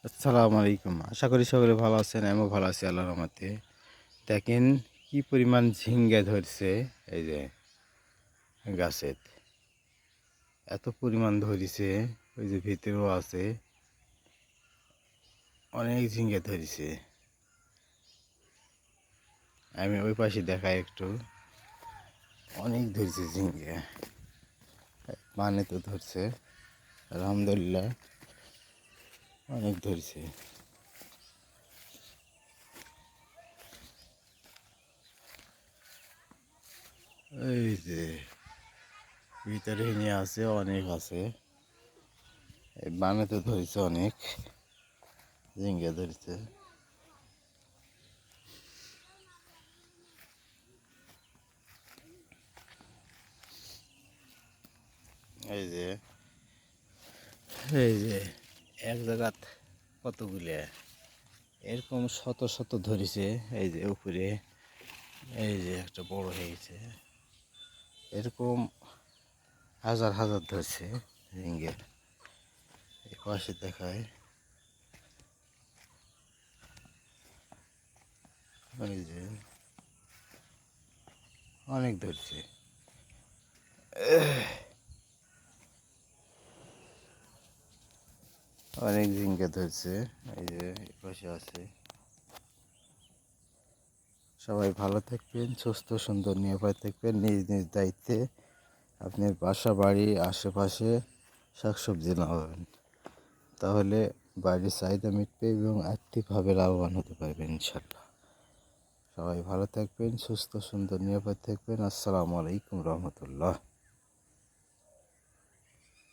আসসালামু আলাইকুম। আশা করি সকলে ভালো আছেন। আমিও ভালো আছি আল্লাহর রহমতে। দেখেন কি পরিমাণ ঝিঙ্গা ধরছে এই যে গাছের। এত পরিমাণ ধরিছে, ওই যে ভিতরেও আছে, অনেক ঝিঙ্গা ধরিছে। আমি ওই পাশে দেখাই একটু, অনেক ধরছে ঝিঙ্গা। মানে তো ধরছে, আলহামদুলিল্লাহ অনেক ধরছে। এই যে ভিতরে নিয়ে আছে, অনেক আছে। এই মানে তো ধরছে, অনেক ঝিঙ্গা ধরছে। এই যে এই যে এক জায়গাত কতগুলো এরকম শত শত ধরেছে। এই যে উপরে এই যে একটা বড় হয়ে গেছে, এরকম হাজার হাজার ধরছে ঝিঙ্গের। এই পাশে দেখায়, এই যে অনেক ধরছে, অনেক ঝিঙ্গা ধরছে। এই যে এই পাশে আছে। সবাই ভালো থাকবেন, সুস্থ সুন্দর নিরাপদ থাকবেন, নিজ নিজ দায়িত্বে আপনার বাসা বাড়ি আশেপাশে শাকসবজি লাগাবেন। তাহলে বাড়ির চাহিদা মিটবে এবং আর্থিকভাবে লাভবান হতে পারবেন ইনশাল্লাহ। সবাই ভালো থাকবেন, সুস্থ সুন্দর নিরাপদ থাকবেন। আসসালামু আলাইকুম রহমতুল্লাহ।